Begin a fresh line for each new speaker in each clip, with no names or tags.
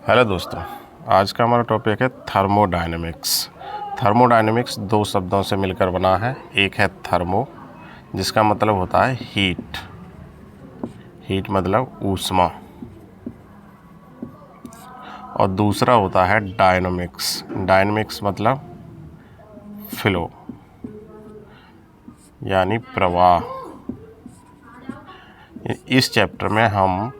Hello दोस्तों, आज का हमारा टॉपिक है थर्मोडायनेमिक्स। थर्मोडायनेमिक्स दो शब्दों से मिलकर बना है। एक है थर्मो, जिसका मतलब होता है हीट, हीट मतलब ऊष्मा, और दूसरा होता है डायनेमिक्स। डायनेमिक्स मतलब फ्लो यानी प्रवाह। इस चैप्टर में हम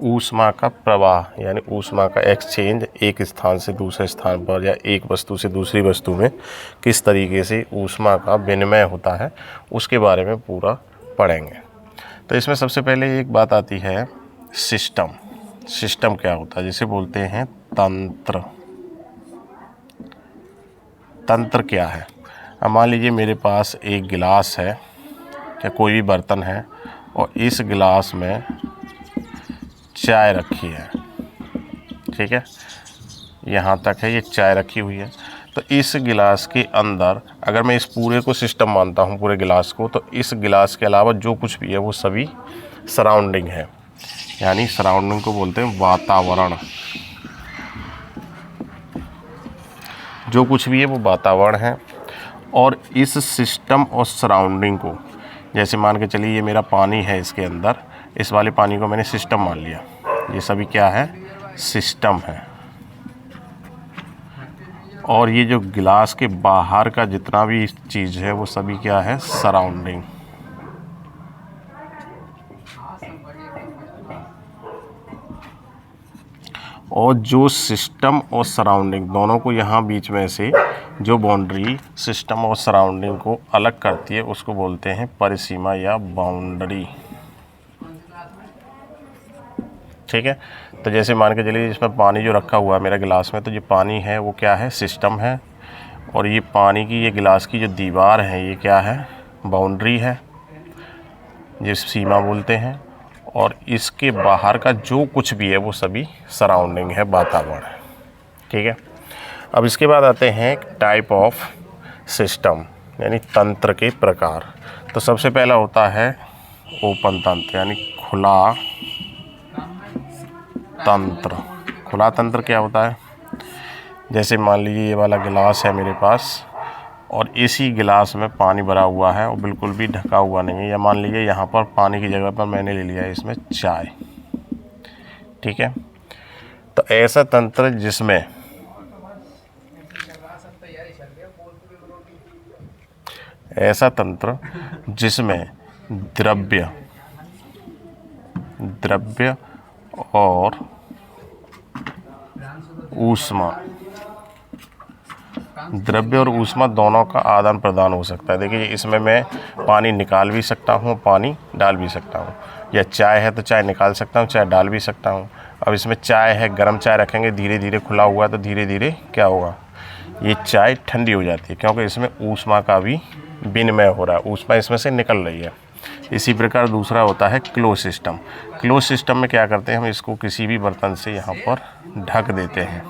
ऊष्मा का प्रवाह यानी ऊष्मा का एक्सचेंज एक स्थान से दूसरे स्थान पर या एक वस्तु से दूसरी वस्तु में किस तरीके से ऊष्मा का विनिमय होता है उसके बारे में पूरा पढ़ेंगे। तो इसमें सबसे पहले एक बात आती है सिस्टम। सिस्टम क्या होता है, जिसे बोलते हैं तंत्र। तंत्र क्या है? अब मान लीजिए मेरे पास एक गिलास है या कोई भी बर्तन है और इस गिलास में चाय रखी है, ठीक है, यहाँ तक है, ये चाय रखी हुई है। तो इस गिलास के अंदर अगर मैं इस पूरे को सिस्टम मानता हूँ, पूरे गिलास को, तो इस गिलास के अलावा जो कुछ भी है वो सभी सराउंडिंग है, यानी सराउंडिंग को बोलते हैं वातावरण। जो कुछ भी है वो वातावरण है। और इस सिस्टम और सराउंडिंग को, जैसे मान के चलिए ये मेरा पानी है, इसके अंदर इस वाले पानी को मैंने सिस्टम मान लिया, ये सभी क्या है? सिस्टम है। और ये जो गिलास के बाहर का जितना भी चीज़ है वो सभी क्या है? सराउंडिंग। और जो सिस्टम और सराउंडिंग दोनों को यहाँ बीच में से जो बाउंड्री सिस्टम और सराउंडिंग को अलग करती है उसको बोलते हैं परिसीमा या बाउंड्री, ठीक है। तो जैसे मान के चलिए इसमें पानी जो रखा हुआ है मेरा गिलास में, तो ये पानी है वो क्या है? सिस्टम है। और ये पानी की, ये गिलास की जो दीवार है ये क्या है? बाउंड्री है, जिस सीमा बोलते हैं। और इसके बाहर का जो कुछ भी है वो सभी सराउंडिंग है, वातावरण है, ठीक है। अब इसके बाद आते हैं टाइप ऑफ सिस्टम यानी तंत्र के प्रकार। तो सबसे पहला होता है ओपन तंत्र यानी खुला तंत्र। खुला तंत्र क्या होता है? जैसे मान लीजिए ये वाला गिलास है मेरे पास और इसी गिलास में पानी भरा हुआ है और बिल्कुल भी ढका हुआ नहीं है, या मान लीजिए यहाँ पर पानी की जगह पर मैंने ले लिया है इसमें चाय, ठीक है। तो ऐसा तंत्र जिसमें द्रव्य और ऊष्मा दोनों का आदान प्रदान हो सकता है। देखिए इसमें मैं पानी निकाल भी सकता हूँ, पानी डाल भी सकता हूँ, या चाय है तो चाय निकाल सकता हूँ, चाय डाल भी सकता हूँ। अब इसमें चाय है, गर्म चाय रखेंगे, धीरे धीरे खुला हुआ है तो धीरे धीरे क्या होगा? ये चाय ठंडी हो जाती है, क्योंकि इसमें ऊष्मा का भी विनिमय हो रहा है, ऊष्मा इसमें से निकल रही है। इसी प्रकार दूसरा होता है क्लोज सिस्टम। क्लोज सिस्टम में क्या करते हैं, हम इसको किसी भी बर्तन से यहाँ पर ढक देते हैं।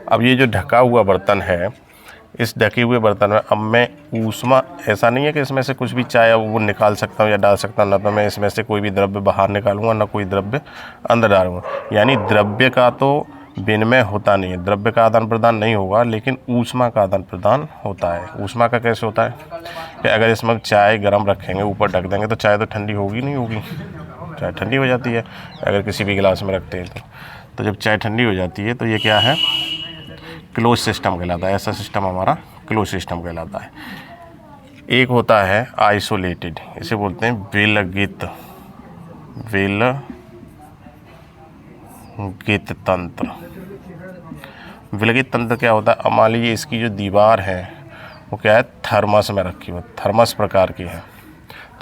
अब ये जो ढका हुआ बर्तन है, इस ढके हुए बर्तन में अब मैं ऊष्मा, ऐसा नहीं है कि इसमें से कुछ भी चाहे वो निकाल सकता हूँ या डाल सकता हूँ, ना तो मैं इसमें से कोई भी द्रव्य बाहर निकालूंगा ना कोई द्रव्य अंदर डालूंगा। यानी द्रव्य का तो विनिमय होता नहीं है, द्रव्य का आदान प्रदान नहीं होगा, लेकिन ऊष्मा का आदान प्रदान होता है। ऊष्मा का कैसे होता है कि अगर इसमें चाय गर्म रखेंगे, ऊपर ढक देंगे तो चाय तो ठंडी होगी नहीं होगी? चाय ठंडी हो जाती है अगर किसी भी गिलास में रखते हैं तो जब चाय ठंडी हो जाती है तो ये क्या है? क्लोज सिस्टम कहलाता है। ऐसा सिस्टम हमारा क्लोज सिस्टम कहलाता है। एक होता है आइसोलेटेड, इसे बोलते हैं विलगित तंत्र। विलगित तंत्र क्या होता है? अब मान लीजिए इसकी जो दीवार है वो क्या है? थर्मस में रखी हुई, थर्मस प्रकार की है।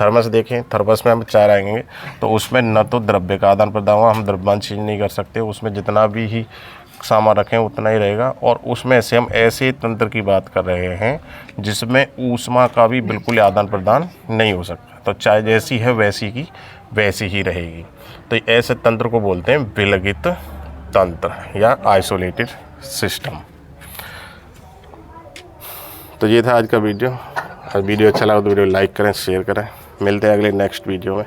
थर्मस देखें, थर्मस में हम चाय रहेंगे तो उसमें न तो द्रव्य का आदान प्रदान हुआ, हम द्रव्यमान चेंज नहीं कर सकते, उसमें जितना भी ही सामान रखें उतना ही रहेगा। और उसमें से हम ऐसे तंत्र की बात कर रहे हैं जिसमें ऊष्मा का भी बिल्कुल आदान प्रदान नहीं हो सकता, तो चाय जैसी है वैसी की वैसी ही रहेगी। तो ऐसे तंत्र को बोलते हैं विलगित तंत्र या आइसोलेटेड सिस्टम। तो ये था आज का वीडियो। वीडियो अच्छा लगा तो वीडियो लाइक करें, शेयर करें। मिलते हैं अगले नेक्स्ट वीडियो में।